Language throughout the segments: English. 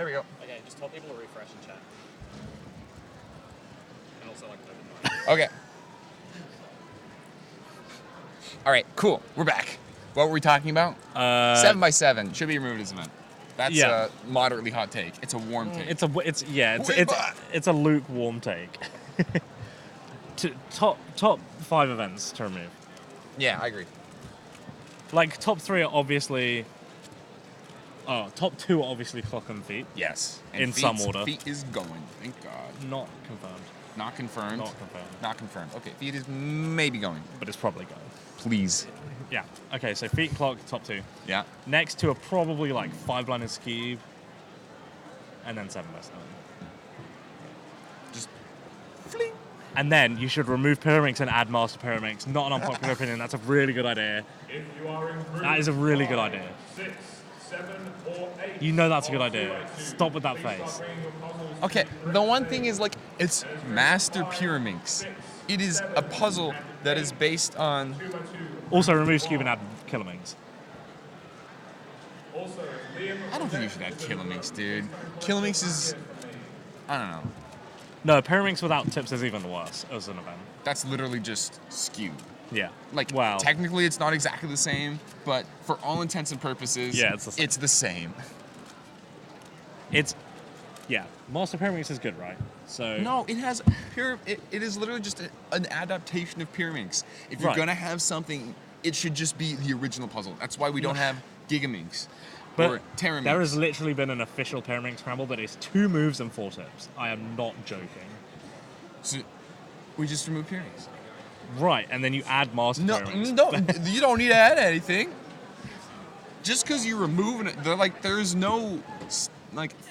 There we go. Okay, just tell people to refresh and chat. And also, like, Okay. All right, cool. We're back. What were we talking about? 7x7 should be removed as an event. That's a moderately hot take. It's a warm take. It's a lukewarm take. Top 5 events to remove. Yeah, I agree. Like top 3 are obviously. Top 2 are obviously clock and feet. Yes. And in some order. Feet is going. Thank God. Not confirmed. Not confirmed. Not confirmed. Not confirmed. Okay, feet is maybe going. But it's probably going. Please. Yeah. Okay, so feet and clock, top 2. Yeah. Next 2 are probably like 5-blind and ski. And then 7x7. Just fling. And then you should remove Pyraminx and add Master Pyraminx. Not an unpopular opinion. That's a really good idea. If you are in group that is a really good idea. 6, 7, or 8. You know that's a good idea. Stop with that face. Okay, the one thing is like it's Master Pyraminx. It is a puzzle that is based on. Also remove Skweb and add Killerminx. I don't think you should add Killerminx, dude. Killerminx is. I don't know. No, Pyraminx without tips is even worse as an event. That's literally just skew. Yeah. Like, wow. Technically it's not exactly the same, but for all intents and purposes, yeah, it's the same. Yeah. Master Pyraminx is good, right? So no, it has it is literally just an adaptation of Pyraminx. If you're gonna have something, it should just be the original puzzle. That's why we don't have Gigaminx or Terraminx. There has literally been an official Pyraminx scramble that is 2 moves and 4 tips. I am not joking. So we just remove Pyraminx. Right, and then you add Master Pyraminx. No, you don't need to add anything. Just because you're removing it, there's no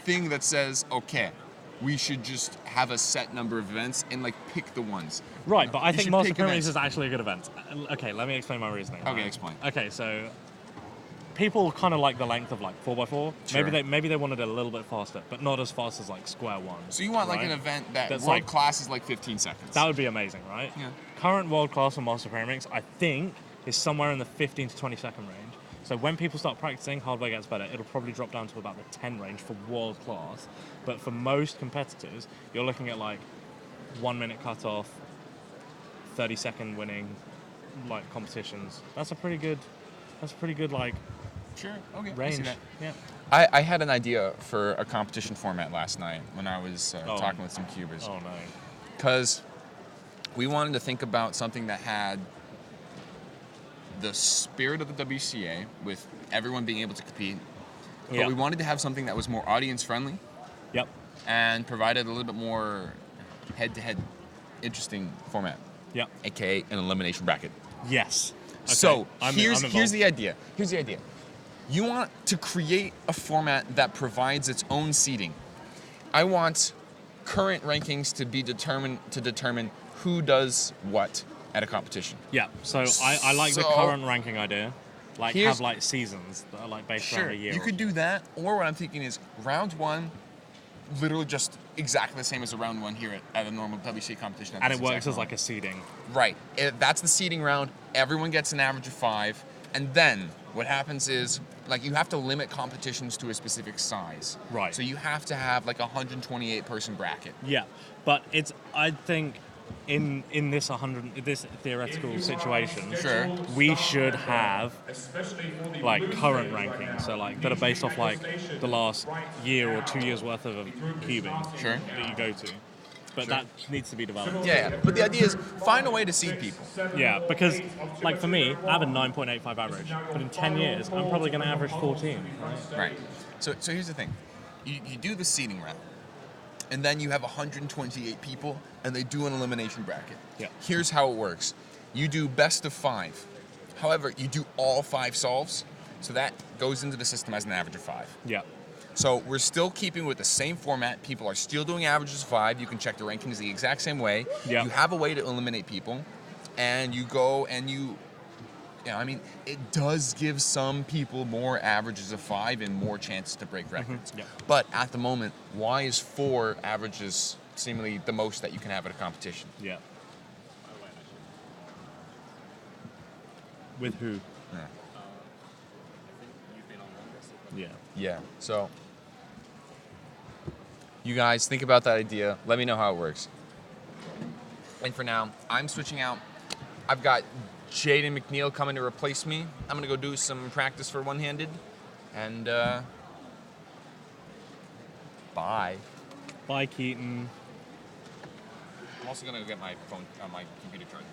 thing that says, okay, we should just have a set number of events and pick the ones. Right, but I think Master Pyraminx is actually a good event. Okay, let me explain my reasoning. Okay, explain. Okay, so people kind of like the length of 4x4. Sure. Maybe they wanted it a little bit faster, but not as fast as Square One. So you want an event that's world class is 15 seconds. That would be amazing, right? Yeah. Current world class for Master Pyraminx, I think, is somewhere in the 15 to 20 second range. So when people start practicing, hardware gets better. It'll probably drop down to about the 10 range for world class. But for most competitors, you're looking at 1 minute cutoff, 30-second winning, competitions. That's a pretty good Sure. Okay. range. I see that. Yeah. I had an idea for a competition format last night when I was talking with some cubers. Oh no. Because we wanted to think about something that had the spirit of the WCA with everyone being able to compete. But we wanted to have something that was more audience friendly. Yep. And provided a little bit more head-to-head interesting format. Yep. AKA an elimination bracket. Yes. Okay. So I'm here's involved. the idea. Here's the idea. You want to create a format that provides its own seeding. I want current rankings to be determined to determine who does what at a competition. Yeah. So I like the current ranking idea. Have seasons that are based around a year. You could do that, or what I'm thinking is round 1, literally just exactly the same as a round 1 here at a normal WCA competition. And it works as a seeding. Right. That's the seeding round. Everyone gets an average of 5, and then what happens is you have to limit competitions to a specific size. Right. So you have to have a 128 person bracket. Yeah, but I think in this theoretical situation, sure, we should have current rankings, so that are based off the last year or 2 years worth of cubing. Sure. That you go to. But that needs to be developed. Yeah, but the idea is find a way to seed people. Yeah, because for me, I have a 9.85 average, but in 10 years, I'm probably going to average 14. Right. So here's the thing. You do the seeding round, and then you have 128 people, and they do an elimination bracket. Yeah. Here's how it works. You do best of 5. However, you do all 5 solves, so that goes into the system as an average of 5. Yeah. So we're still keeping with the same format. People are still doing averages of 5. You can check the rankings the exact same way. Yeah. You have a way to eliminate people, and you go and it does give some people more averages of 5 and more chances to break records. Mm-hmm. Yeah. But at the moment, why is 4 averages seemingly the most that you can have at a competition? Yeah. With who? Yeah. I think you've been on longest. Yeah. Yeah. So You guys think about that idea. Let me know how it works. And for now, I'm switching out. I've got Jayden McNeill coming to replace me. I'm going to go do some practice for one-handed. And, bye. Bye, Keaton. I'm also going to get my phone, my computer charged.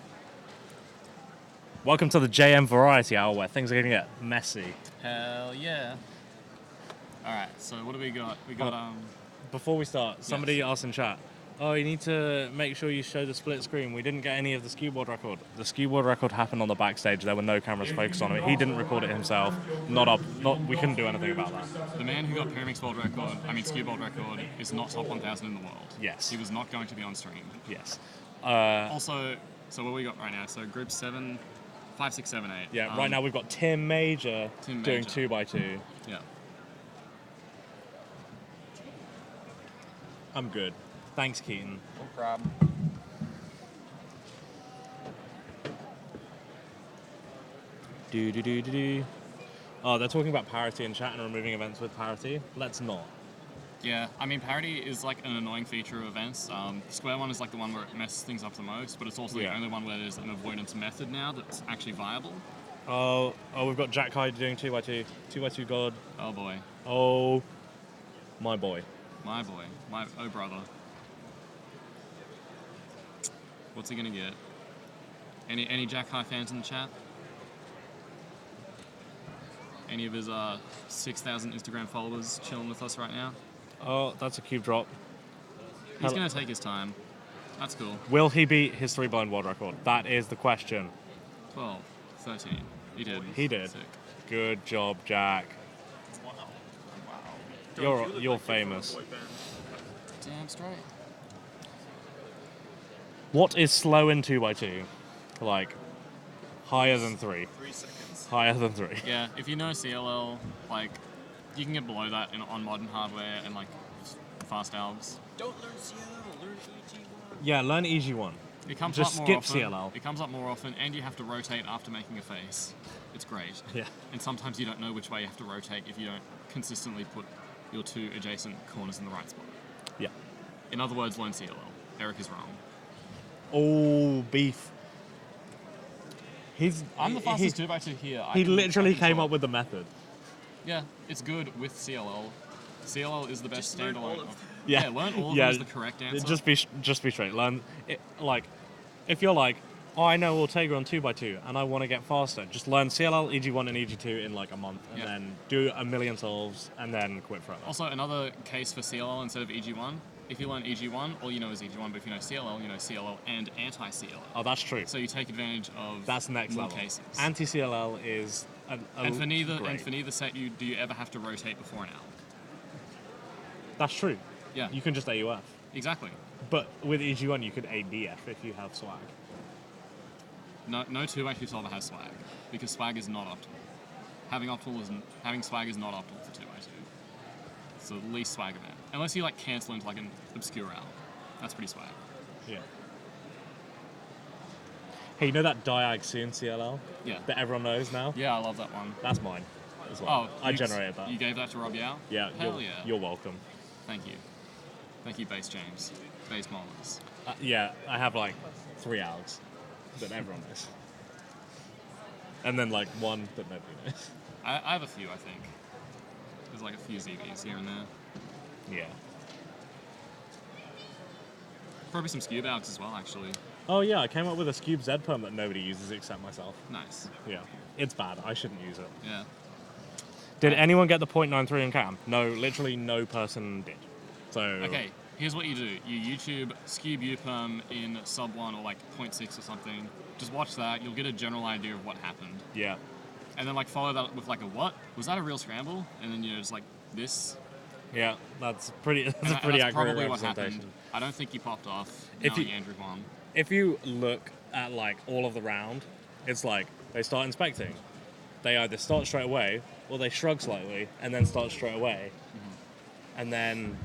Welcome to the JM Variety Hour, where things are going to get messy. Hell yeah. Alright, so what do we got? We got, Before we start, somebody asked in chat, oh, you need to make sure you show the split screen. We didn't get any of the skewboard record. The skewboard record happened on the backstage. There were no cameras focused on it. He didn't record it himself. We couldn't do anything about that. the man who got Pyraminx world record, skewed world record, is not top 1,000 in the world. Yes. He was not going to be on stream. Yes. Also, so what we got right now? So group 7, 5, 6, 7, 8. Yeah, right now we've got Tim Major Tim doing Major. 2x2. Yeah. I'm good. Thanks, Keaton. No problem. Do. Oh, they're talking about parity in chat and removing events with parity. Let's not. Yeah, parity is like an annoying feature of events. The square one is like the one where it messes things up the most, but it's also the only one where there's an avoidance method now that's actually viable. Oh, we've got Jack Hyde doing 2x2. 2x2 God. Oh boy. Oh, my boy. My boy. My oh brother. What's he gonna get? Any Jack High fans in the chat? Any of his 6,000 Instagram followers chilling with us right now? Oh, that's a cube drop. He's gonna take his time. That's cool. Will he beat his 3-blind world record? That is the question. 12, 13. He did. He did. Sick. Good job, Jack. Wow. You're famous. Damn straight. What is slow in 2x2? Like, higher than 3. 3 seconds. Higher than 3. Yeah, if you know CLL, like, you can get below that on modern hardware and, like, fast algs. Don't learn CLL, learn EG1. Yeah, learn EG1. It comes Just up more skip often. CLL. It comes up more often, and you have to rotate after making a face. It's great. Yeah. And sometimes you don't know which way you have to rotate if you don't consistently put your 2 adjacent corners in the right spot. Yeah. In other words, learn CLL. Erik is wrong. Oh, beef. I'm the fastest 2x2 here. He literally came up with the method. Yeah, it's good with CLL. CLL is the best learn all standalone. of them. Yeah. Learn all of them is the correct answer. Just be straight. Learn it, like, if you're like, oh, I know Ortega on 2x2 and I want to get faster, just learn CLL, EG1, and EG2 in like a month, and then do a million solves, and then quit forever. Also, another case for CLL instead of EG1. If you learn EG1, all you know is EG1, but if you know CLL and anti-CLL. Oh, that's true. So you take advantage of That's next more level. cases. Anti-CLL is And for neither great. set, do you ever have to rotate before an alg? That's true. Yeah, You can just AUF. exactly. But with EG1, you could ADF if you have swag. No 2x2 solver has swag because swag is not optimal. Having swag is not optimal for 2x2. It's the least swag event, unless you like cancel into like an obscure alg. That's pretty swag. Yeah. Hey, you know that diag soon CLL Yeah. that everyone knows now? Yeah, I love that one. That's mine as well. Oh, I generated that. You gave that to Rob Yao? Yeah, Hell you're welcome. Thank you. Thank you, Base James. Base Mollers. Yeah, I have like 3 algs that everyone knows. And then like one that nobody knows. I have a few, I think. There's like a few ZBs here and there. Yeah. Probably some Skweb algs as well, actually. Oh yeah, I came up with a Skweb Z perm that nobody uses except myself. Nice. Yeah. It's bad. I shouldn't use it. Yeah. Did anyone get the 0.93 in cam? No, literally no person did. So Okay, here's what you do. You YouTube Skweb U-perm in sub 1 or like 0.6 or something. Just watch that. You'll get a general idea of what happened. Yeah. And then like follow that with like a what? Was that a real scramble? And then just like this. Yeah, that's pretty. That's And a pretty that's accurate probably what representation. happened. I don't think he popped off. If knowing you- Andrew won. If you look at like all of the round, it's like they start inspecting. They either start straight away or they shrug slightly and then start straight away, and then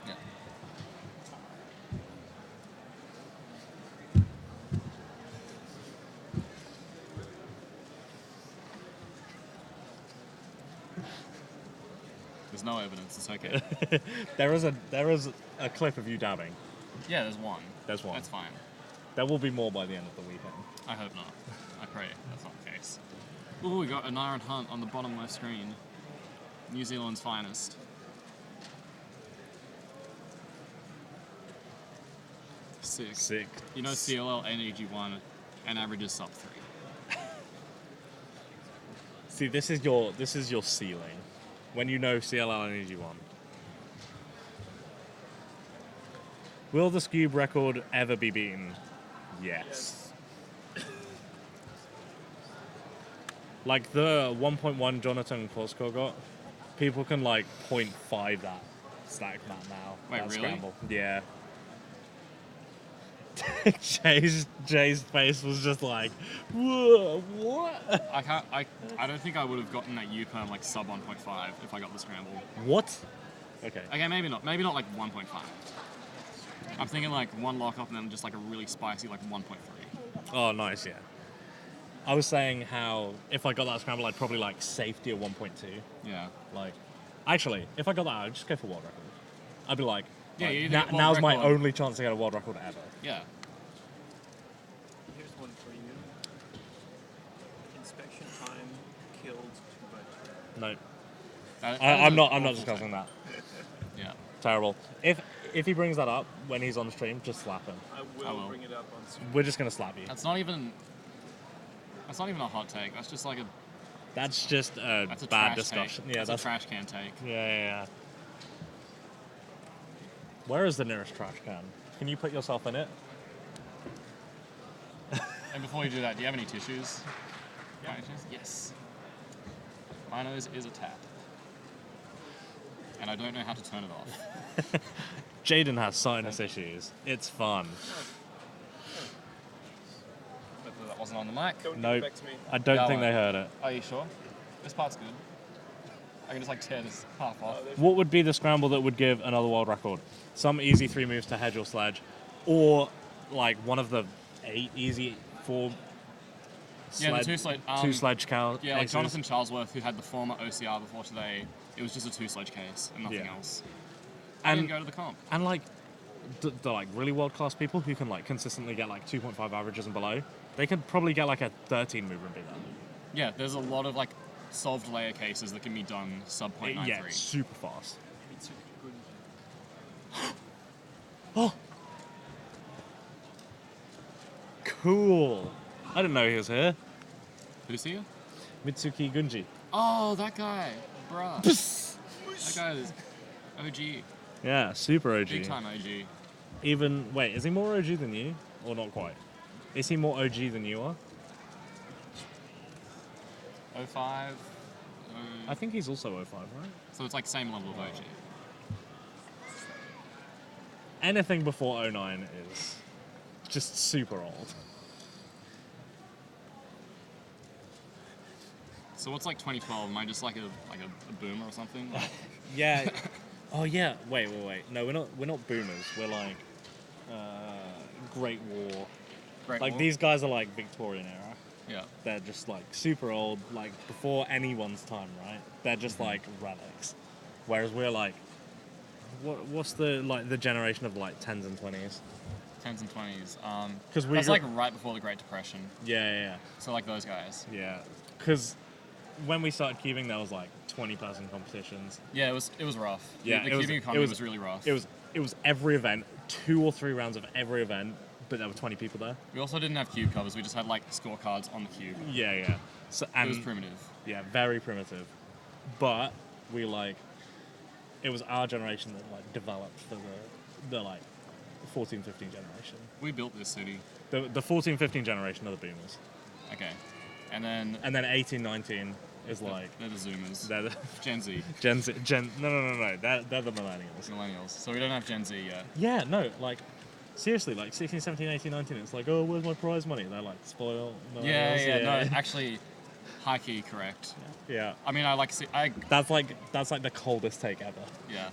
Yeah. There's no evidence. It's okay. There is a clip of you dabbing. Yeah, there's one. There's one. That's fine. There will be more by the end of the weekend. I hope not. I pray that's not the case. Ooh, we got an iron hunt on the bottom left screen. New Zealand's finest. Sick. You know CLL and EG1 and averages sub 3. See, this is your ceiling. When you know CLL and EG1. Will the Skweb record ever be beaten? Yes. Like the 1.1 Jonathan Kosko got, people can like 0.5 that stack that now. Wait, that really? Scramble. Yeah. Jay's face was just like, whoa, what? I don't think I would have gotten that U-perm like sub 1.5 if I got the scramble. What? Okay. Okay, maybe not. Maybe not like 1.5. I'm thinking like one lockup and then just like a really spicy like 1.3. Oh, nice, yeah. I was saying how if I got that scramble, I'd probably like safety at 1.2. Yeah. Like, actually, if I got that, I'd just go for world record. I'd be like, Yeah, like, you either get world now's my record- only chance to get a world record ever. Yeah. Here's one for you. Inspection time killed 2 by 2. No, That I'm is not awful discussing that. take. Yeah. Terrible. If he brings that up when he's on the stream, just slap him. I will. will bring it up on stream. We're just gonna slap you. That's not even a hot take. That's just like a That's just a that's a bad trash discussion. Take. Yeah, that's a trash can take. Yeah. Where is the nearest trash can? Can you put yourself in it? And before you do that, do you have any tissues? Yeah. Yes. My nose is a tap. And I don't know how to turn it off. Jayden has sinus issues. It's fun. Hopefully that wasn't on the mic. Don't Nope. give it back to me. I don't Yeah, think I they heard it. Are you sure? This part's good. I can just like tear this half off. What would be the scramble that would give another world record? Some easy 3 moves to hedge your sledge, or like one of the 8 easy 4 Yeah, the two sledge. two sledge count. Yeah, like Jonathan Charlesworth, who had the former OCR before today, it was just a 2 sledge case and nothing Yeah. else. I didn't And go to the comp. and like the like really world class people who can like consistently get like 2.5 averages and below, they could probably get like a 13 mover and beat that. Yeah, there's a lot of like solved layer cases that can be done sub 0.93. Yeah, super fast. Mitsuki Oh, cool! I didn't know he was here. Who's here? Mitsuki Gunji. Oh, that guy. Bruh. That guy is OG. Yeah, super OG. Big time OG. Even wait, is he more OG than you, or not quite? Is he more OG than you are? 05. I think he's also 05, right? So it's like same level of OG. Anything before 09 is just super old. So what's like 2012? Am I just like a boomer or something? Like, Yeah. Oh yeah. Wait. No, we're not boomers. We're like Great War. Great Like War? these guys are like Victorian era. Yeah. They're just like super old, like before anyone's time, right? They're just like relics. Whereas we're like, what's the like the generation of like 10s and 20s? 10s and 20s. 'Cause we That's got- like right before the Great Depression. Yeah. So like those guys. Yeah. Because when we started cubing, there was like 20-person competitions. Yeah, it was rough. Yeah, the it was- cubing it economy was- was really rough. It was every event, 2 or 3 rounds of every event, but there were 20 people there. We also didn't have cube covers. We just had like scorecards on the cube. Yeah. So It and was primitive. yeah, very primitive. But we like, it was our generation that like developed for the like 14, 15 generation. We built this city. The 14, 15 generation are the boomers. Okay. And then And then 18, 19 is like, they're the Zoomers. they're the Gen Z. Gen Z, no, they're the millennials. Millennials. So we don't have Gen Z yet. Yeah, no, like, seriously, like 16, 17, 18, 19, it's like, oh, where's my prize money? They're like, spoil. Yeah. No, actually, high key correct. Yeah. I mean, That's like the coldest take ever. yeah.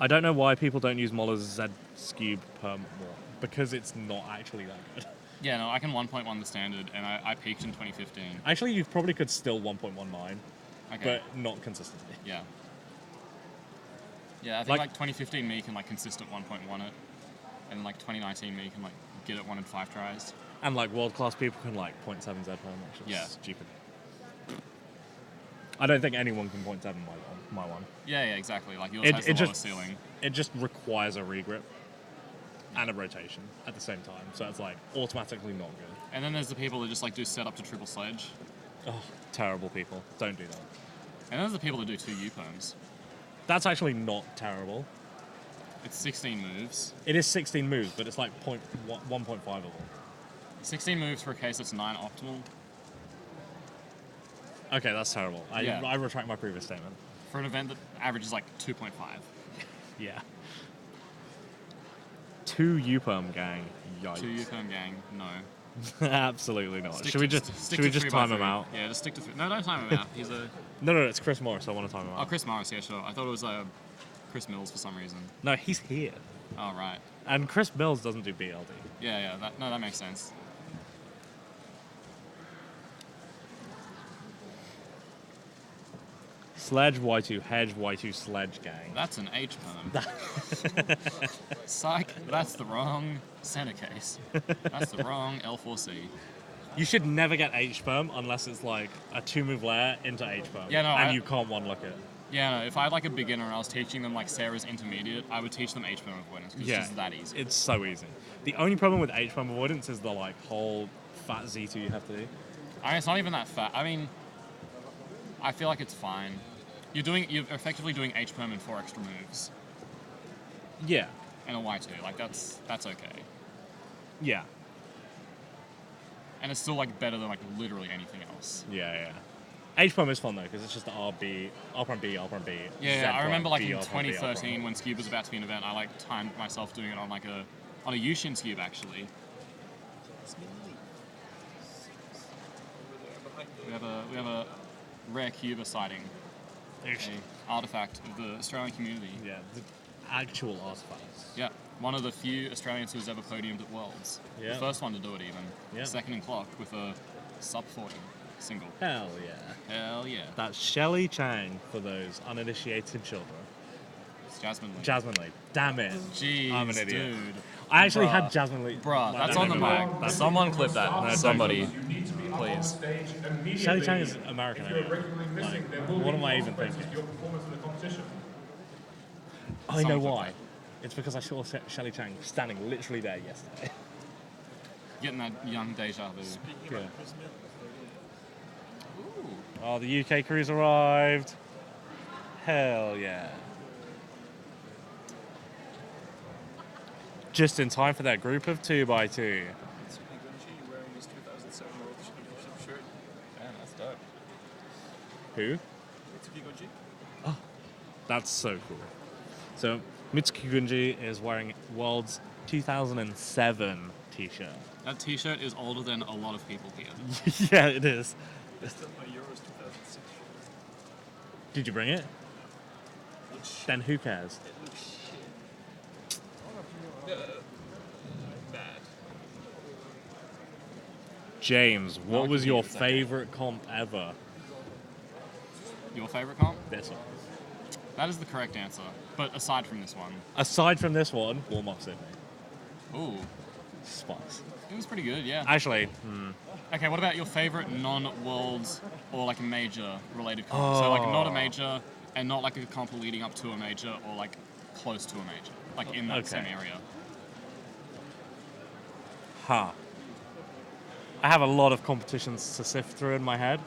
I don't know why people don't use Molloy's Z Skweb per more. because it's not actually that good. Yeah, no, I can 1.1 the standard, and I peaked in 2015. Actually, you probably could still 1.19, Okay. but not consistently. Yeah. Yeah, I think like 2015 me can like consistent 1.1 it, and like 2019 me can like get it 1 in 5 tries. And like world-class people can like 0.7 Z-perm, which is Yeah. stupid. I don't think anyone can 0.7 my one. Yeah, exactly. Like yours has a lower ceiling. It just requires a regrip and a rotation at the same time, so it's like automatically not good. And then there's the people that just like do setup to triple sledge. Oh, terrible people. Don't do that. And then there's the people that do 2 U-perms. That's actually not terrible. It's 16 moves. It is 16 moves, but it's like 1.5 of them. 16 moves for a case that's 9 optimal. Okay, that's terrible. Yeah. I retract my previous statement. For an event that averages like 2.5. Yeah. 2 U-perm gang. Yikes. 2 U-perm gang, no. Absolutely not. Stick Should we to- just stick should we to just 3 by time him 3. out? Yeah, just stick to 3. No, don't time him out. He's a... No, it's Chris Morris. I want to time him out. Oh, Chris Morris, yeah, sure. I thought it was Chris Mills for some reason. No, he's here. Oh, right. And Chris Mills doesn't do BLD. Yeah, that makes sense. Sledge Y2, hedge Y2, sledge gang. That's an H-perm. Psych, that's the wrong center case. That's the wrong L4C. You should never get H-perm unless it's like a 2-move layer into H-perm. Yeah, no, and you can't one-look it. Yeah, no, if I had like a beginner and I was teaching them like Sarah's intermediate, I would teach them H-perm avoidance because it's just that easy. It's so easy. The only problem with H-perm avoidance is the like whole fat Z2 you have to do. I mean, it's not even that fat. I mean, I feel like it's fine. You're effectively doing H-perm in 4 extra moves Yeah. and a Y2. Like that's okay. Yeah. And it's still like better than like literally anything else. Yeah. H-perm is fun though because it's just the RB, R prime B, R prime B. Yeah, Z I remember like B, in R prime B, R prime. 2013 when Skweb was about to be an event, I like timed myself doing it on like a Yushin Skweb actually. We have a rare Cuba sighting, a artifact of the Australian community. Yeah, the actual artifacts. Yeah, one of the few Australians who's ever podiumed at Worlds. Yeah. The first one to do it even. Yeah. Second in clock with a sub 40 single. Hell yeah. Hell yeah. That's Shelley Chang for those uninitiated children. It's Jasmine Lee. Jasmine Lee. Damn it. Jeez, I'm an idiot. dude. I actually Bruh. had Jasmine Lee. Bruh, that's No, on the no, no, mic. that's- Someone clip that. No, Somebody. You need to be up on Please. stage immediately. Shelley Chang is American. If you're anyway. regularly missing, Like, there will what be am I even consequences thinking? to your performance in the competition. I know Someone clip why. that. It's because I saw Shelley Chang standing literally there yesterday. Getting that young deja vu. Speaking Yeah. about Chris Mills, Oh, the UK crew's arrived. Hell yeah. Just in time for that group of 2x2. Tsuki Gunji wearing his 2007 World Championship shirt. Man, that's dope. Who? Tsuki Gunji. That's so cool. So, Mitsuki Gunji is wearing World's 2007 t-shirt. That t-shirt is older than a lot of people here. Yeah, it is. That's still my Euros 2006 shirt. Did you bring it? Looks shit. Then who cares? It looks shit. Bad. James, No, I what can was hear your it, it's okay. favorite comp ever? Your favorite comp? This one. That is the correct answer. But aside from this one, Aside from this one, warm up Sydney. ooh, Spice. it was pretty good, yeah. Actually, Okay, what about your favorite non-worlds or like major related comp? So like not a major and not like a comp leading up to a major or like close to a major, like in that Okay. same area. I have a lot of competitions to sift through in my head.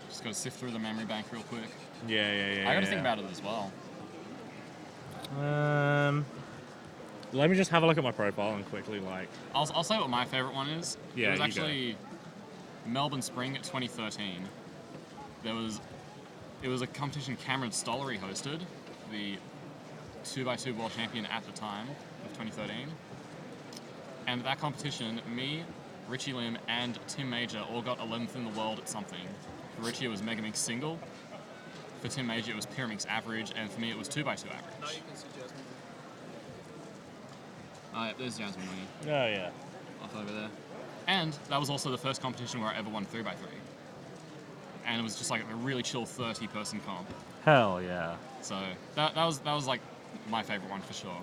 Just gotta sift through the memory bank real quick. Yeah. I gotta think about it as well. Let me just have a look at my profile and quickly I'll say what my favorite one is. Yeah, it was you actually Melbourne Spring 2013. It was a competition Cameron Stollery hosted, the 2x2 world champion at the time of 2013. And at that competition, me, Richie Lim, and Tim Major all got 11th in the world at something. For Richie, it was Megaminx single. For Tim Major, it was Pyraminx average, and for me, it was 2x2 Now average. you can see Jasmine. Yeah, there's Jasmine winning Oh, yeah. off over there. And that was also the first competition where I ever won 3x3. And it was just like a really chill 30-person comp. Hell yeah. So that was like my favorite one for sure.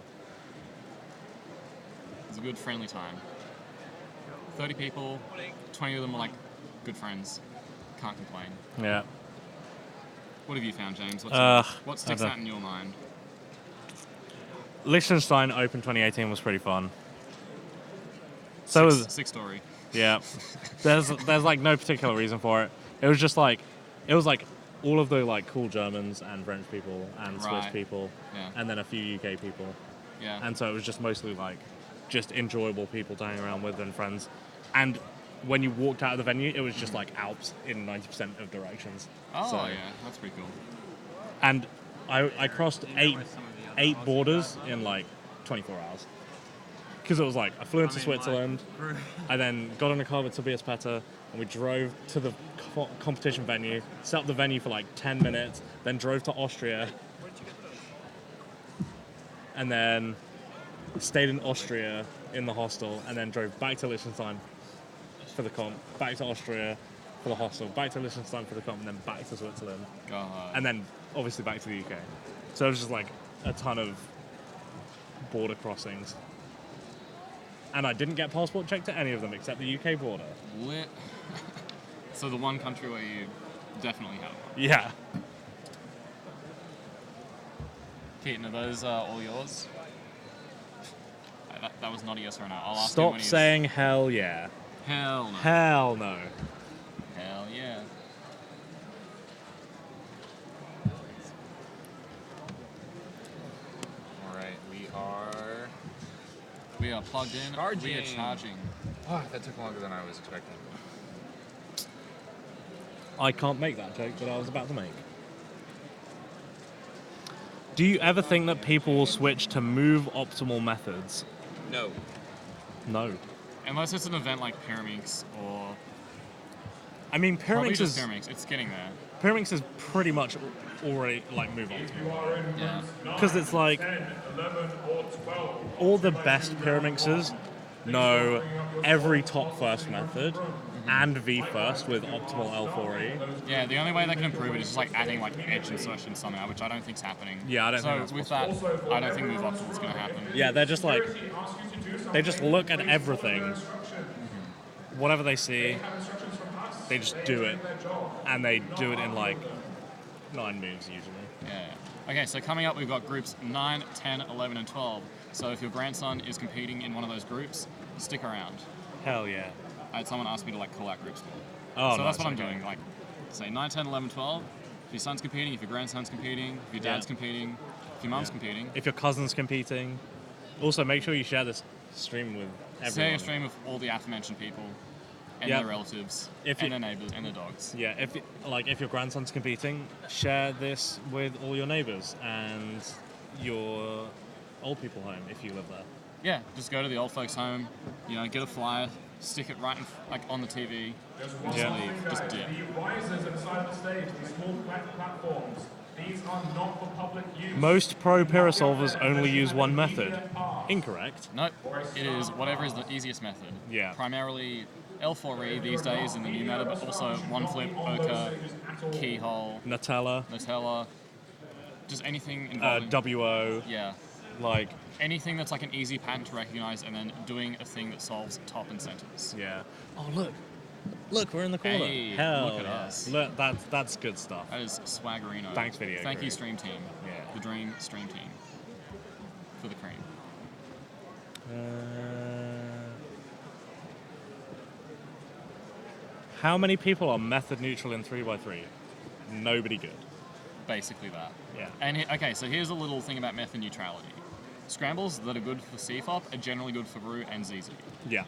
It was a good friendly time. 30 people, 20 of them were like good friends. Can't complain. Yeah. What have you found, James? What sticks I don't- out in your mind? Liechtenstein Open 2018 was pretty fun. So was Sick story. yeah. There's like no particular reason for it. It was just like all of the like cool Germans and French people and Swiss Right. people, Yeah. and then a few UK people, Yeah. and so it was just mostly like just enjoyable people to hang around with and friends. And when you walked out of the venue, it was just like Alps in 90% of directions. Oh So- yeah, that's pretty cool. And I crossed eight borders in like 24 hours. Because it was like, I flew into Switzerland, I then got on a car with Tobias Petter, and we drove to the competition venue, set up the venue for like 10 minutes, then drove to Austria, and then stayed in Austria in the hostel, and then drove back to Liechtenstein for the comp, back to Austria for the hostel, back to Liechtenstein for the comp, and then back to Switzerland, God. and then obviously back to the UK. So it was just like a ton of border crossings. And I didn't get passport checked at any of them except the UK border. Lit. So the one country where you definitely have one. Yeah. Keaton, are those all yours? That was not a yes or a no. I'll ask him Stop when he's... saying hell yeah. Hell no. Hell no. Hell yeah. Alright, We are plugged in. We are Charging. charging. oh, that took longer than I was expecting. I can't make that joke that I was about to make. Do you ever think that people will switch to move optimal methods? No. No. Unless it's an event like Pyraminx or... I mean, Probably Pyraminx just is Pyraminx. It's getting there. Pyraminx is pretty much already like move optimal. Yeah. Because it's like 10, 11, or 12. all the best Pyraminxes know every top first method and V first with optimal L4E. Yeah, the only way they can improve it is just like adding like edge insertion somehow, which I don't think's happening. Yeah, I don't so think that's with that, I don't think move optimal is going to happen. Yeah, they're just like, they just look at everything, whatever they see, they just do it, and they do it in like 9 moves usually. Yeah. Okay, so coming up, we've got groups 9, 10, 11, and 12. So if your grandson is competing in one of those groups, stick around. Hell yeah. I had someone ask me to like call out groups for it. Oh, So that's what I'm okay. doing. Like, say 9, 10, 11, 12. If your son's competing, if your grandson's competing, if your dad's Yeah. competing, if your mum's Yeah. competing, If your cousin's competing, also make sure you share this stream with share everyone. your stream with all the aforementioned people and Yep. their relatives If and you- their neighbors and their dogs. Yeah, if your grandson's competing, share this with all your neighbours and your old people home if you live there. Yeah, just go to the old folks' home, you know, get a flyer, stick it right in, like on the TV, just Yeah. leave, just dip. The risers inside the stage, these small platforms, these are not for public use. Most pro Pyrosolvers only use one method. Incorrect. Nope, it is whatever is the easiest method. Yeah. Primarily L4E these days in the new meta, but also one flip, ochre, keyhole, Nutella, Nutella, just anything involving. WO, Yeah, like, anything that's like an easy pattern to recognize, and then doing a thing that solves top and centers. yeah. Oh, look, we're in the corner. Hey, Hell look at yeah. us. Look, that's good stuff. That is swaggerino. Thanks, Video Thank Crew. you, stream team. Yeah. The dream stream team. For the cream. How many people are method neutral in 3x3? Nobody good. Basically that. Yeah. And okay, so here's a little thing about method neutrality. Scrambles that are good for CFOP are generally good for Root and ZZ. Yeah.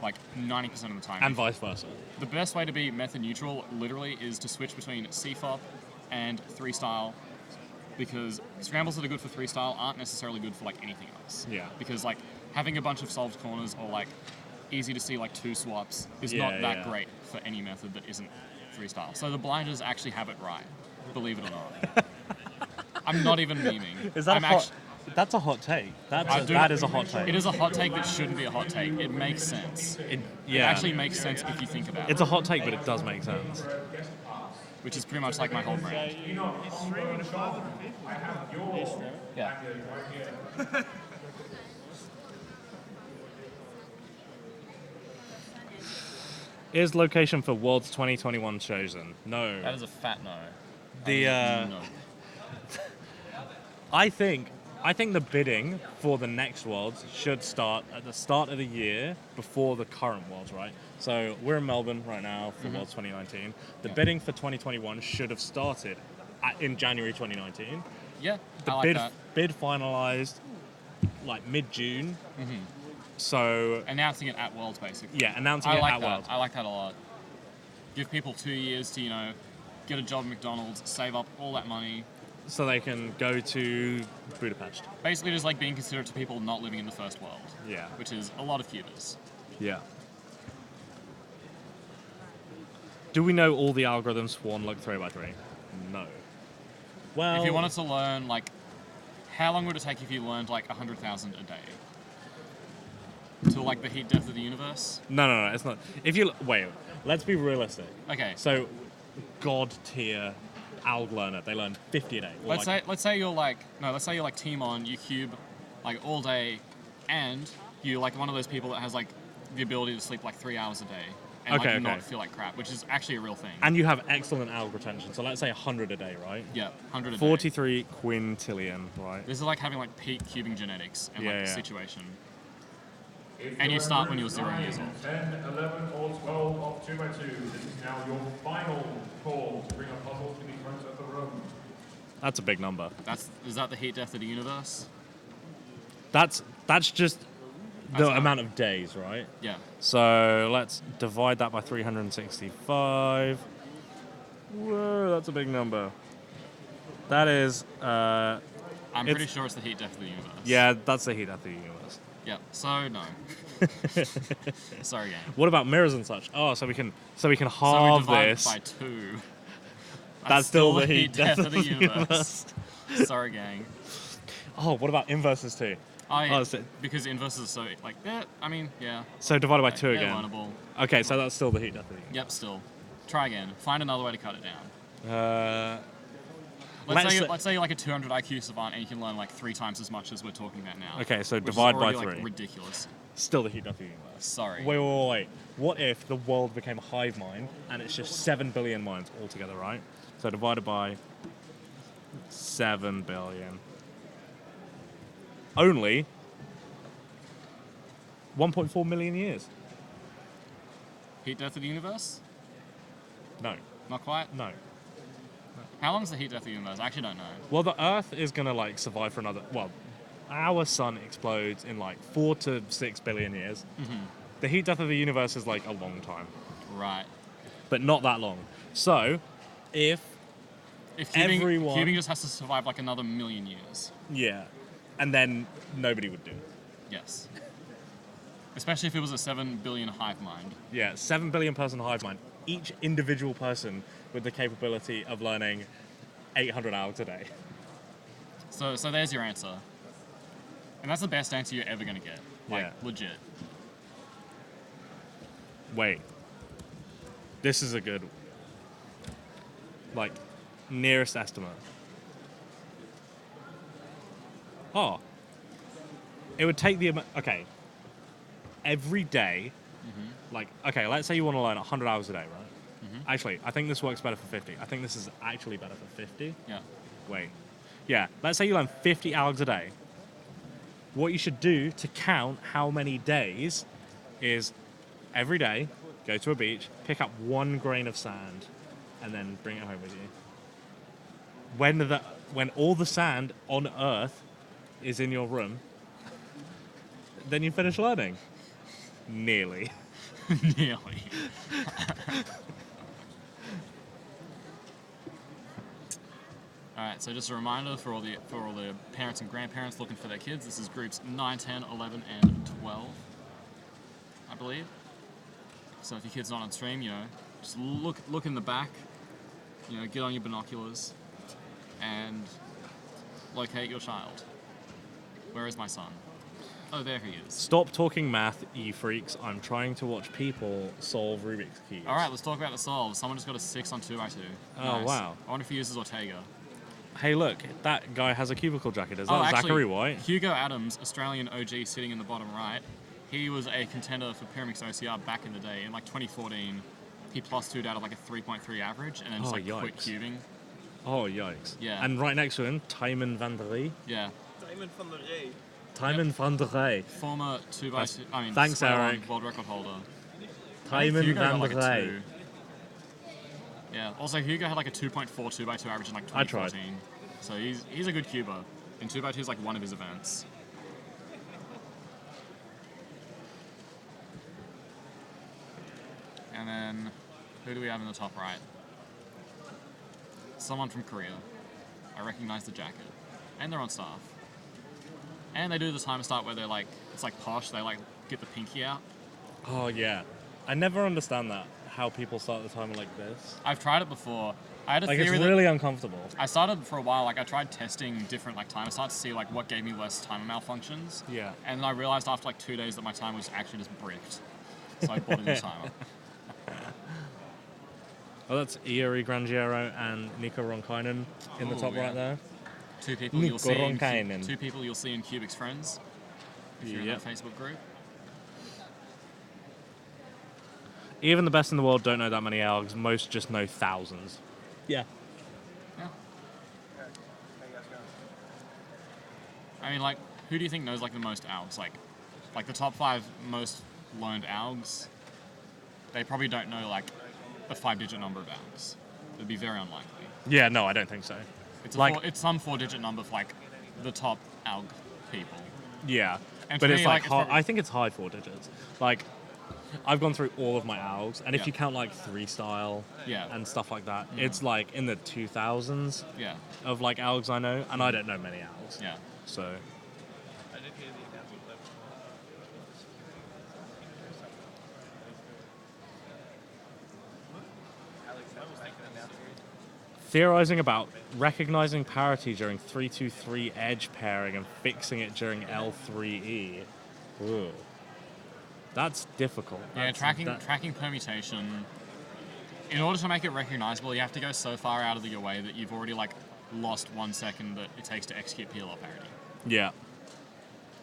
Like 90% of the time. And vice versa. The best way to be method neutral, literally, is to switch between CFOP and 3-style, because scrambles that are good for 3-style aren't necessarily good for like anything else. Yeah. Because like having a bunch of solved corners or like easy to see like 2 swaps is Yeah, not that yeah. great for any method that isn't 3-style. So the blinders actually have it right, believe it or not. I'm not even memeing. Is that I'm a hot? That's a hot take. That is a hot take. It is a hot take that shouldn't be a hot take. It makes sense. It actually makes sense if you think about it. It's a hot take, but it does make sense. Which is pretty much like my whole brand. It's streaming to 500 people. Yeah. Is location for Worlds 2021 chosen? No. That is a fat no. No. I think the bidding for the next Worlds should start at the start of the year before the current Worlds, right? So we're in Melbourne right now for Worlds 2019. The bidding for 2021 should have started in January 2019. Yeah, The I like that. bid finalized like mid-June. So Announcing it at Worlds, basically. yeah, announcing I it like at that. Worlds. I like that a lot. Give people 2 years to, get a job at McDonald's, save up all that money. So they can go to Budapest. Basically just like being considerate to people not living in the first world. Yeah. Which is a lot of Cubers. Yeah. Do we know all the algorithms for 1 look 3x3? No. Well, If you wanted to learn, how long would it take if you learned 100,000 a day? To the heat depth of the universe? No, it's not. If you wait, let's be realistic. Okay. So, god tier alg learner, they learn 50 a day. Or Let's say you're Team On, you cube all day, and you're one of those people that has the ability to sleep 3 hours a day and not feel like crap, which is actually a real thing. And you have excellent alg retention. So let's say 100 a day, right? Yeah, 100 a day. 43 quintillion, right? This is having peak cubing genetics and Yeah. situation. And you start when you're 0 years old. 10, 11, or 12 of 2x2. This is now your final call to bring a puzzle to the front of the room. That's a big number. Is that the heat depth of the universe? That's just the That's amount of days, right? Yeah. So let's divide that by 365. Whoa, that's a big number. That is, I'm pretty sure it's the heat depth of the universe. yeah, that's the heat depth of the universe. Yep. So no. Sorry, gang. What about mirrors and such? Oh, so we can So we halve divide this. by 2. That's still the heat depth of the universe. Sorry, gang. Oh, what about inverses too? Oh, yeah. Oh, so- Because inverses are so yeah. So divided by 2 They're again. learnable. Okay, so that's still the heat depth of the universe. Yep. Still. Try again. Find another way to cut it down. Let's say you're a 200 IQ savant and you can learn 3 times as much as we're talking about now. Okay, so which is divide by already, 3. Ridiculous. Still the heat depth of the universe. Sorry. Wait. What if the world became a hive mind and it's just 7 billion minds altogether, right? So divided by 7 billion. Only 1.4 million years. Heat depth of the universe? No. Not quite. No. How long is the heat depth of the universe? I actually don't know. Well, the Earth is going to survive for another... Well, our sun explodes in 4 to 6 billion years. Mm-hmm. The heat depth of the universe is a long time. Right. But not that long. So, if cubing just has to survive another million years. Yeah. And then nobody would do it. Yes. Especially if it was a 7 billion hive mind. Yeah, 7 billion person hive mind. Each individual person with the capability of learning 800 hours a day. So there's your answer. And that's the best answer you're ever going to get. Yeah. Legit. Wait. This is a good... nearest estimate. Oh. It would take the... Okay. Every day... okay, let's say you want to learn 100 hours a day, right? Mm-hmm. Actually, I think this works better for 50. I think this is actually better for 50. Yeah. Wait. Yeah, let's say you learn 50 hours a day. What you should do to count how many days is every day, go to a beach, pick up 1 grain of sand, and then bring it home with you. When all the sand on Earth is in your room, then you finish learning. Nearly. Nearly. Alright, so just a reminder for all the parents and grandparents looking for their kids, this is groups 9, 10, 11, and 12, I believe. So if your kid's not on stream, just look in the back, get on your binoculars, and locate your child. Where is my son? Oh, there he is. Stop talking math, you freaks. I'm trying to watch people solve Rubik's Cubes. All right, let's talk about the solve. Someone just got a 6 on 2x2. Oh, Nice. wow. I wonder if he uses Ortega. Hey, look, that guy has a cubicle jacket. Is that actually, Zachary White? Hugo Adams, Australian OG, sitting in the bottom right. He was a contender for Pyraminx OCR back in the day. In like 2014, he plus 2'd out of like a 3.3 average and then just quit cubing. Oh, yikes. Yeah. And right next to him, Tijmen van der Rey. Yeah. Tijmen van der Rey. Tijmen van der Rey. Former 2x2, Thanks, Skweb Erik. world record holder. Tijmen Hugo van got der like a Rey. 2. Yeah. Also, Hugo had like a 2.4 2x2 average in like I tried. 2014. So he's a good cuber. And 2x2 is like one of his events. And then, who do we have in the top right? Someone from Korea. I recognize the jacket. And they're on staff. And they do the timer start where they're like, it's like posh, they like get the pinky out. Oh, yeah. I never understand that, how people start the timer like this. I've tried it before. I had a Like, it's theory really uncomfortable. I started for a while, like I tried testing different like timer starts to see like what gave me less timer malfunctions. Yeah. And then I realized after like 2 days that my timer was actually just bricked. So I bought a new timer. Oh, that's Iori Grangiero and Nico Ronkainen in the Ooh, top yeah. right there. Two people Nico you'll see in Ronkainen. two people you'll see in Cubix Friends. If you're in Yep. that Facebook group. Even the best in the world don't know that many algs. Most just know thousands. Yeah. Yeah. I mean, like, who do you think knows like the most algs? Like the top 5 most learned algs. They probably don't know like a 5-digit number of algs. It'd be very unlikely. Yeah, no, I don't think so. It's Like- it's some 4-digit number for like the top alg people. Yeah. And But for it's me, like, it's hard, probably- I think it's high 4 digits. Like, I've gone through all of my algs, and if Yeah. you count like 3-style Yeah. and stuff like that, it's like in the 2000s Yeah. of like algs I know, and I don't know many algs. Yeah. So, I did hear the announcement level. Alex, I was thinking announcement. theorizing about recognizing parity during 3-2-3 edge pairing and fixing it during L3E. Ooh. That's difficult. Yeah, That's- tracking permutation. In order to make it recognizable, you have to go so far out of your way that you've already like lost 1 second that it takes to execute PLL parity. Yeah.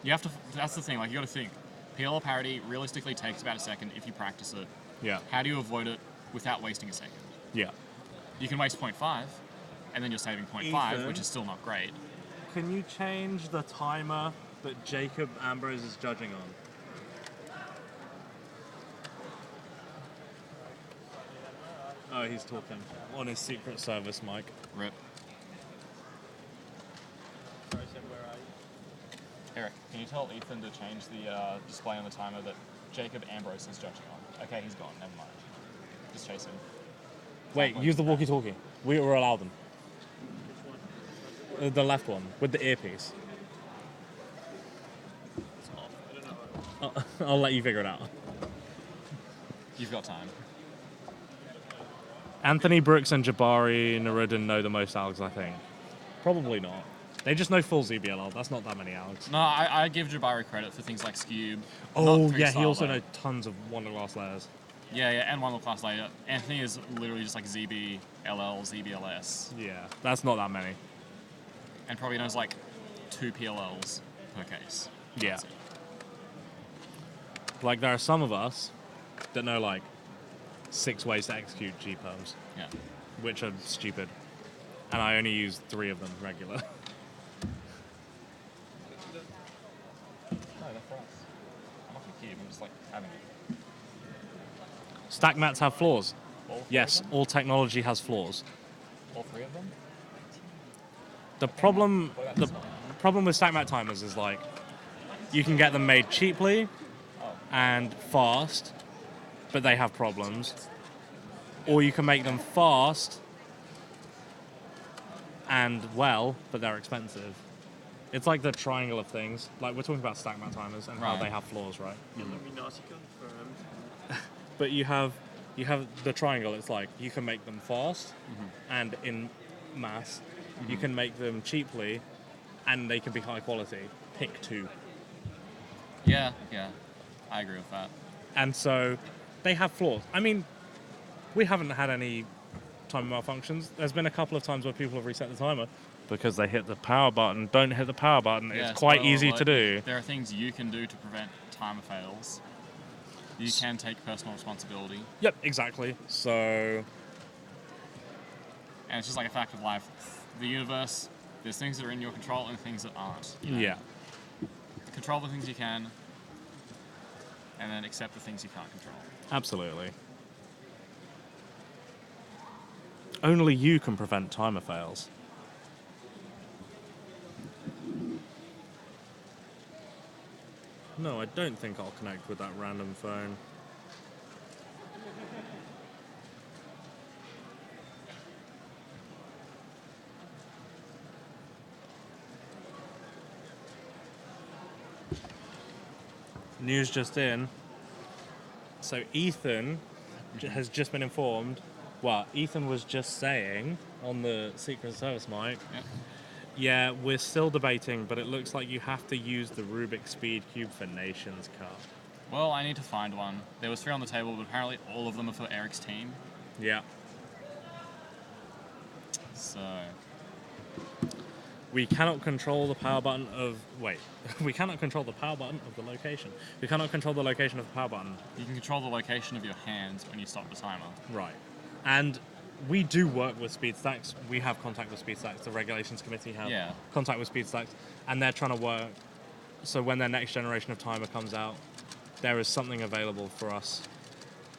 You have to. That's the thing. Like you got to think. PLL parity realistically takes about a second if you practice it. Yeah. How do you avoid it without wasting a second? Yeah. You can waste 0.5, and then you're saving 0.5, Ethan? which is still not great. Can you change the timer that Jacob Ambrose is judging on? Oh, he's talking on his Secret Service mic. Rip. Sorry, Sam, where are you? Erik, can you tell Ethan to change the display on the timer that Jacob Ambrose is judging on? Okay, he's gone. Never mind. Just chase him. Wait, use the walkie-talkie. We will allow them. The left one, with the earpiece. It's off. I don't know. I'll let you figure it out. You've got time. Anthony Brooks and Jabari Nuruddin know the most algs, I think. Probably not. They just know full ZBLL. That's not that many algs. No, I give Jabari credit for things like Skweb. Oh, not yeah, he freestyle, also though. knows tons of one-glass layers. Yeah, and one class later. Anthony is literally just like ZB, LL, ZBLS, Yeah, that's not that many. and probably knows like 2 PLLs per case. Yeah. That's it. Like, there are some of us that know, like, 6 ways to execute G-perms, Yeah. which are stupid. And I only use 3 of them regular. No, they're for us. I'm not gonna keep. I'm just like having it. Stack mats have flaws. All 3 Yes, of them? all technology has flaws. All 3 of them? The problem, What about the this one? problem with stack mat timers is, like, you can get them made cheaply Oh. and fast, but they have problems. Or you can make them fast and well, but they're expensive. It's like the triangle of things. Like, we're talking about stack mat timers and how Right. they have flaws, right? Illuminati confirmed. But you have the triangle. It's like you can make them fast and in mass. You can make them cheaply, and they can be high quality. pick 2. Yeah, I agree with that. And so they have flaws. I mean, we haven't had any timer malfunctions. There's been a couple of times where people have reset the timer because they hit the power button. Don't hit the power button. Yeah, it's quite spoiler easy alert, to do. There are things you can do to prevent timer fails. You can take personal responsibility. Yep, exactly. So... And it's just like a fact of life. The universe, there's things that are in your control and things that aren't. You know? Yeah. Control the things you can, and then accept the things you can't control. Absolutely. Only you can prevent timer fails. No, I don't think I'll connect with that random phone. News just in. So Ethan has just been informed. Well, Ethan was just saying on the Secret Service mic. Yeah, we're still debating, but it looks like you have to use the Rubik Speed Cube for Nations Cup. Well, I need to find one. There was 3 on the table, but apparently all of them are for Erik's team. Yeah. So... We cannot control the power button of... Wait. We cannot control the power button of the location. We cannot control the location of the power button. You can control the location of your hands when you stop the timer. Right. And we do work with Speedstacks. We have contact with Speedstacks. The regulations committee have contact with Speedstacks. And they're trying to work... So when their next generation of timer comes out, there is something available for us.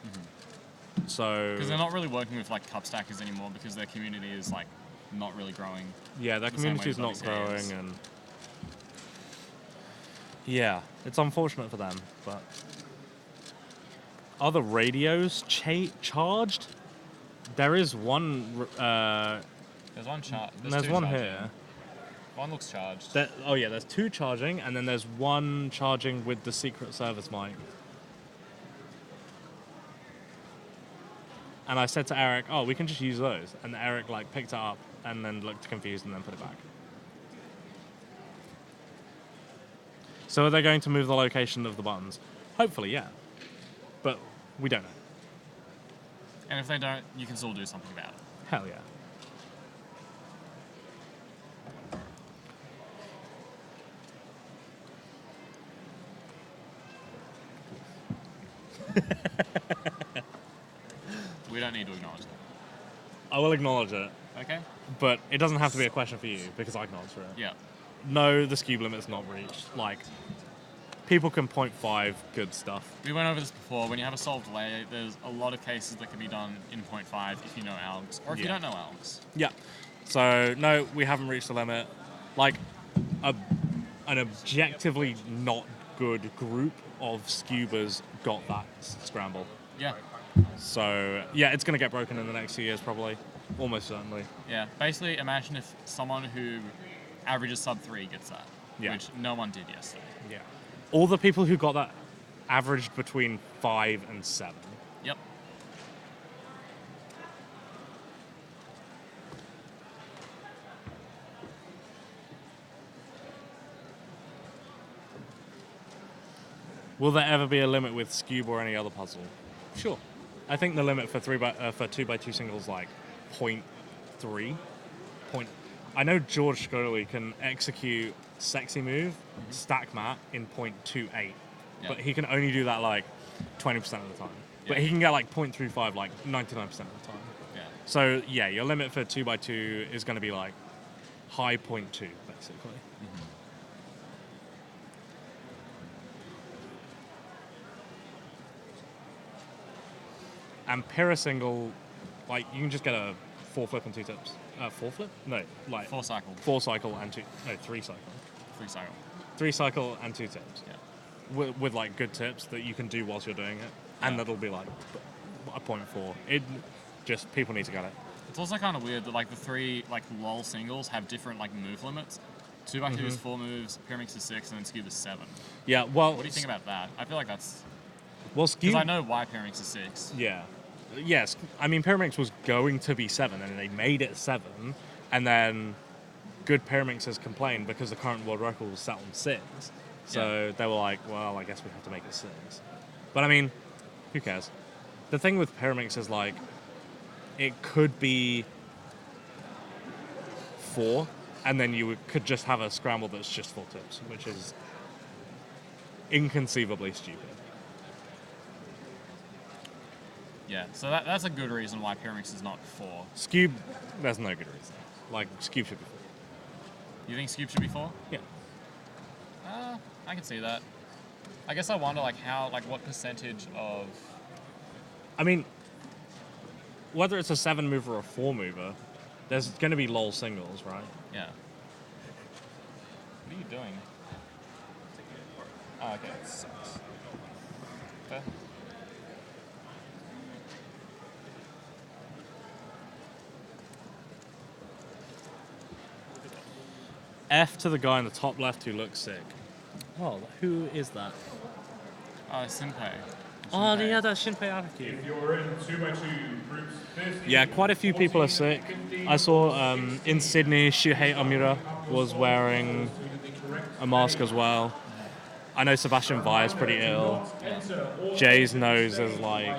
Mm-hmm. So... Because they're not really working with, like, cup stackers anymore because their community is, like, not really growing. Yeah, their community is not growing, and yeah, it's unfortunate for them. But are the radios charged? There is one. There's one There's one here. One looks charged. There's 2 charging, and then there's 1 charging with the Secret Service mic. And I said to Erik, "Oh, we can just use those." And Erik like picked it up and then looked confused and then put it back. So are they going to move the location of the buttons? Hopefully, yeah. But we don't know. And if they don't, you can still do something about it. Hell yeah. We don't need to acknowledge that. I will acknowledge it. Okay. But it doesn't have to be a question for you because I can answer it. Yeah. No, the Skweb limit's not reached. Like, people can 0.5 good stuff. We went over this before. When you have a solved delay, there's a lot of cases that can be done in 0.5 if you know algs, or if you don't know algs. Yeah. So, no, we haven't reached the limit. Like, an objectively not good group of Skwebers got that scramble. Yeah. So, yeah, it's going to get broken in the next few years, probably. Almost certainly. Yeah. Basically, imagine if someone who averages sub 3 gets that, which no one did yesterday. Yeah. All the people who got that averaged between 5 and 7. Yep. Will there ever be a limit with Skweb or any other puzzle? Sure. I think the limit for 2x2 singles like 0.3. I know George Scully can execute Sexy Move, Stack Mat in 0.28, but he can only do that like 20% of the time. But he can get like 0.35 like 99% of the time. Yeah. So yeah, your limit for 2x2 is going to be like high 0.2 basically. Mm-hmm. And Pyra single, like you can just get a 4 flip and 2 tips. 4 flip? No, like 4 cycle. 4 cycle and 2. No, 3 cycle. 3 cycle. 3 cycle and 2 tips. Yeah. With like good tips that you can do whilst you're doing it, and that'll be like a 0.4. It just people need to get it. It's also kind of weird that like the 3 like LOL singles have different like move limits. 2x2 is 4 moves, Pyraminx is 6, and then Skweb is 7. Yeah. Well, what do you think about that? I feel like that's Skweb. Because I know why Pyraminx is 6. Yeah. Yes, I mean Pyraminx was going to be 7, and they made it 7, and then good Pyraminxers complained because the current world record was set on 6. So they were like, well, I guess we have to make it 6. But I mean, who cares? The thing with Pyraminx is like, it could be 4, and then you could just have a scramble that's just 4 tips, which is inconceivably stupid. Yeah, so that's a good reason why Pyraminx is not 4. Skewb, there's no good reason. Like, Skewb should be 4. You think Skewb should be 4? Yeah. I can see that. I guess I wonder, like, what percentage of... I mean, whether it's a 7 mover or a 4 mover, there's going to be lol singles, right? Yeah. What are you doing? Oh, okay. Okay. F to the guy in the top left who looks sick. Oh, who is that? Sinpei. Oh, yeah, that's Shinpei Araki. If you're in 2x2 groups, 50, Yeah, quite a few people are sick. I saw in Sydney, Shuhei Amura was wearing a mask as well. I know Sebastian Vai is pretty ill. Jay's nose is like